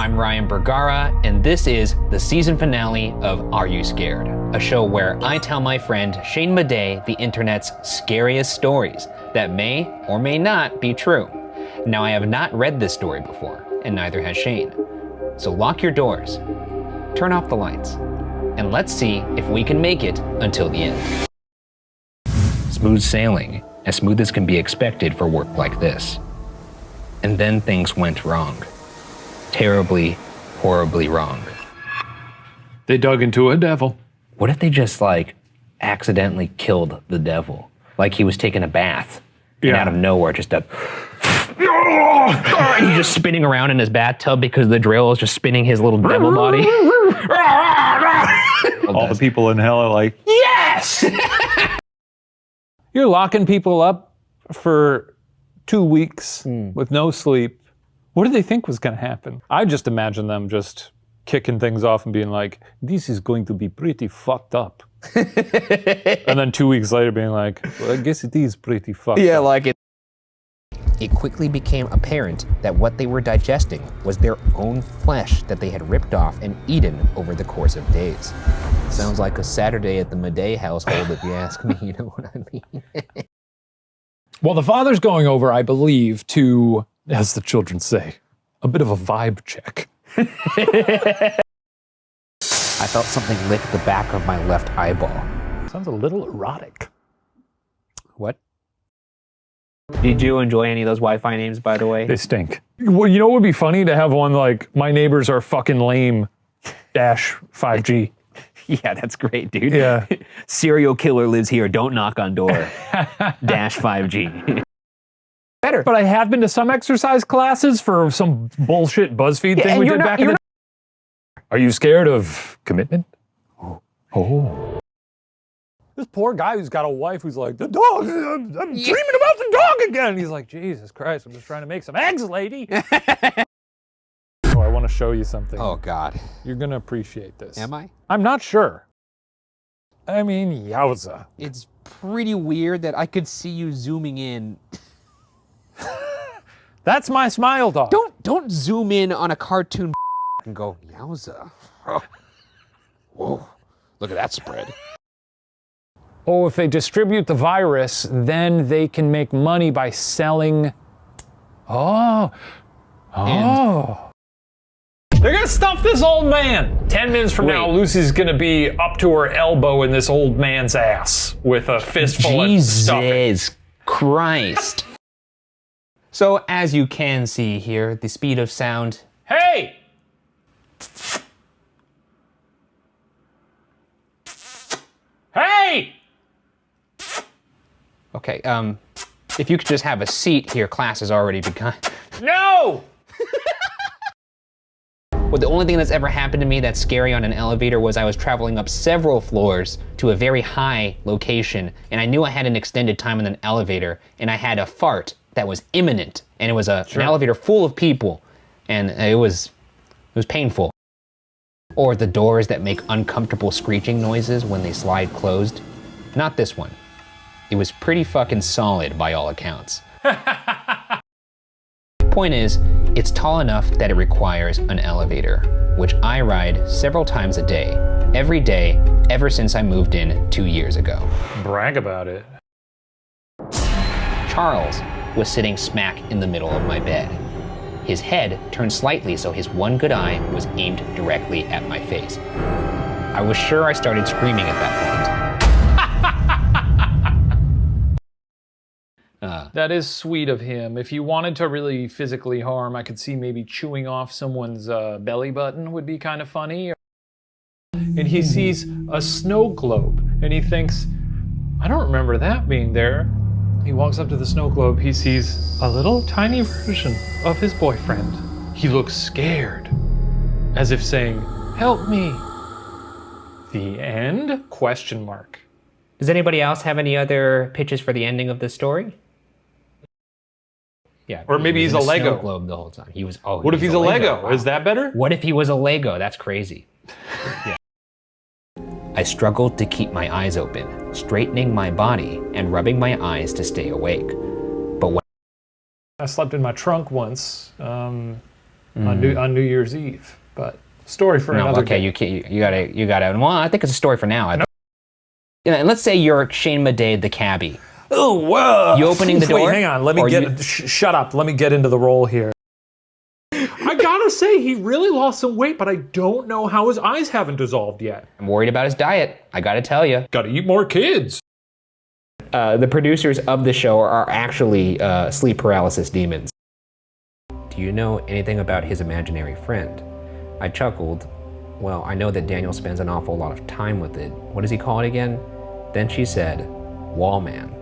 I'm Ryan Bergara, and this is the season finale of Are You Scared? A show where I tell my friend Shane Madej the internet's scariest stories that may or may not be true. Now, I have not read this story before, and neither has Shane. So lock your doors, turn off the lights, and let's see if we can make it until the end. Smooth sailing, as smooth as can be expected for work like this. And then things went wrong. Terribly, horribly wrong. They dug into a devil. What if they just accidentally killed the devil? Like he was taking a bath, and out of nowhere just and he's just spinning around in his bathtub because the drill is just spinning his little devil body. All the people in hell are like, yes! You're locking people up for 2 weeks with no sleep. What did they think was going to happen? I just imagine them just kicking things off and being like, this is going to be pretty fucked up. And then 2 weeks later being like, well, I guess it is pretty fucked up. It quickly became apparent that what they were digesting was their own flesh that they had ripped off and eaten over the course of days. Sounds like a Saturday at the Madej household, if you ask me, you know what I mean? Well, the father's going over, I believe, to, as the children say, a bit of a vibe check. I felt something lick the back of my left eyeball. Sounds a little erotic. What? Did you enjoy any of those Wi-Fi names, by the way? They stink. Well, you know what would be funny? To have one like, my neighbors are fucking lame, dash 5G. Yeah, that's great, dude. Yeah. Serial killer lives here, don't knock on door. Dash 5G. Better. But I have been to some exercise classes for some bullshit BuzzFeed thing we did back in the day. Are you scared of commitment? Oh. This poor guy who's got a wife who's like, the dog, I'm dreaming about the dog again. And he's like, Jesus Christ, I'm just trying to make some eggs, lady. Oh, I want to show you something. Oh, God. You're going to appreciate this. Am I? I'm not sure. I mean, yowza. It's pretty weird that I could see you zooming in. That's my smile dog. Don't zoom in on a cartoon and go, yowza. Oh. Whoa, look at that spread. Oh, if they distribute the virus, then they can make money by selling. Oh. They're gonna stuff this old man. 10 minutes from now, Lucy's gonna be up to her elbow in this old man's ass with a fistful of stuffing. Jesus Christ. So, as you can see here, the speed of sound. Hey! Hey! Okay, if you could just have a seat here, class has already begun. No! Well, the only thing that's ever happened to me that's scary on an elevator was I was traveling up several floors to a very high location, and I knew I had an extended time in an elevator, and I had a fart that was imminent, and it was an elevator full of people, and it was painful. Or the doors that make uncomfortable screeching noises when they slide closed. Not this one. It was pretty fucking solid by all accounts. Point is, it's tall enough that it requires an elevator, which I ride several times a day, every day, ever since I moved in 2 years ago. Brag about it. Charles was sitting smack in the middle of my bed. His head turned slightly so his one good eye was aimed directly at my face. I was sure I started screaming at that point. That is sweet of him. If you wanted to really physically harm, I could see maybe chewing off someone's belly button would be kind of funny. And he sees a snow globe, and he thinks, I don't remember that being there. He walks up to the snow globe, he sees a little tiny version of his boyfriend. He looks scared, as if saying, help me. The end? Question mark. Does anybody else have any other pitches for the ending of this story? Yeah. Or maybe he's a Lego. Snow globe the whole time. He was. Oh. What if he's a Lego? Wow. Is that better? What if he was a Lego? That's crazy. Yeah. I struggled to keep my eyes open, straightening my body and rubbing my eyes to stay awake. But when I slept in my trunk once. on New Year's Eve. But story for another day. You gotta. Well, I think it's a story for now. And let's say you're Shane Madej, the cabbie. Oh, wow. You opening the door? Wait, hang on. Let me get. Shut up. Let me get into the role here. I gotta say, he really lost some weight, but I don't know how his eyes haven't dissolved yet. I'm worried about his diet. I gotta tell you. Gotta eat more kids. The producers of the show are actually sleep paralysis demons. Do you know anything about his imaginary friend? I chuckled. Well, I know that Daniel spends an awful lot of time with it. What does he call it again? Then she said, Wallman.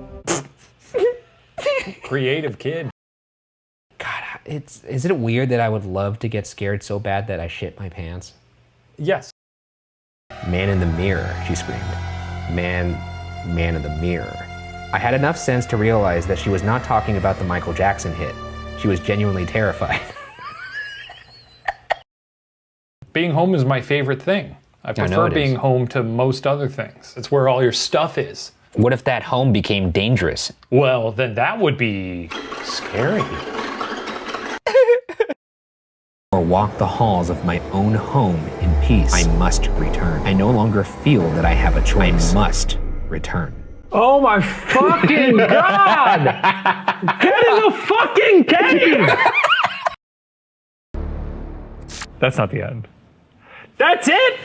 Creative kid. God, is it weird that I would love to get scared so bad that I shit my pants? Yes. Man in the mirror, she screamed. Man in the mirror. I had enough sense to realize that she was not talking about the Michael Jackson hit. She was genuinely terrified. Being home is my favorite thing. I prefer being home to most other things. It's where all your stuff is. What if that home became dangerous? Well, then that would be scary. Or walk the halls of my own home in peace. I must return. I no longer feel that I have a choice. I must return. Oh my fucking God! Get in the fucking cave! That's not the end. That's it!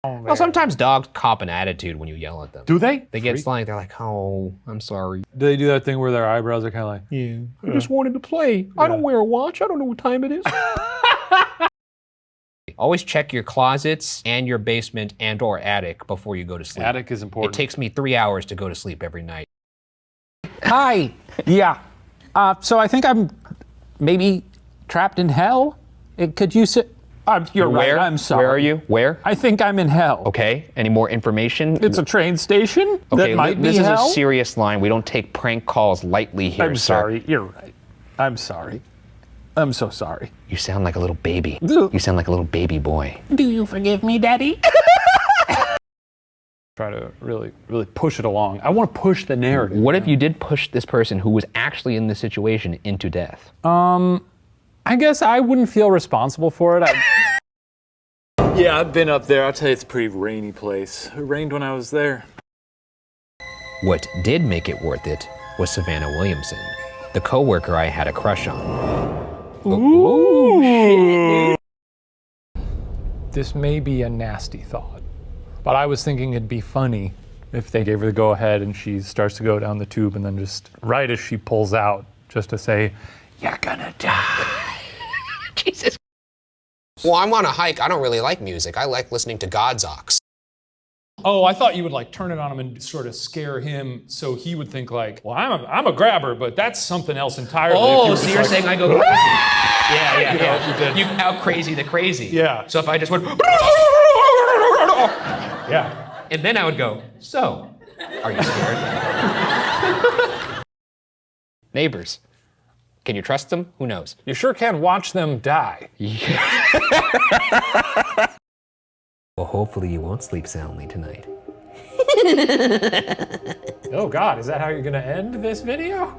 Well, sometimes dogs cop an attitude when you yell at them. Do they? They get slang. They're like, oh, I'm sorry. Do they do that thing where their eyebrows are kind of like, Yeah. I just wanted to play. I don't wear a watch. I don't know what time it is. Always check your closets and your basement and or attic before you go to sleep. Attic is important. It takes me 3 hours to go to sleep every night. Hi. Yeah. So I think I'm maybe trapped in hell. Could you say? You're Where? right. I'm sorry. Where are you? Where? I think I'm in hell. Okay. Any more information? It's a train station that might be this hell. is a serious line. We don't take prank calls lightly here, I'm sir. sorry. You're right. I'm sorry. I'm so sorry. You sound like a little baby. Do- You sound like a little baby boy. Do you forgive me, Daddy? Try to really push it along. I want to push the narrative. What if you did push this person who was actually in this situation into death? I guess I wouldn't feel responsible for it. Yeah, I've been up there. I'll tell you, it's a pretty rainy place. It rained when I was there. What did make it worth it was Savannah Williamson, the coworker I had a crush on. Ooh. This may be a nasty thought, but I was thinking it'd be funny if they gave her the go-ahead and she starts to go down the tube and then just right as she pulls out, just to say, "You're gonna die." Jesus. Well, I'm on a hike. I don't really like music. I like listening to Godzocks. Oh, I thought you would like turn it on him and sort of scare him, so he would think like, "Well, I'm a grabber, but that's something else entirely." Oh, so you're saying I go crazy? Yeah. If you did. You out crazy the crazy. Yeah. So if I just went, Yeah. and then I would go, so, are you scared? Neighbors. Can you trust them? Who knows? You sure can watch them die. Well, hopefully you won't sleep soundly tonight. Oh God, is that how you're gonna end this video?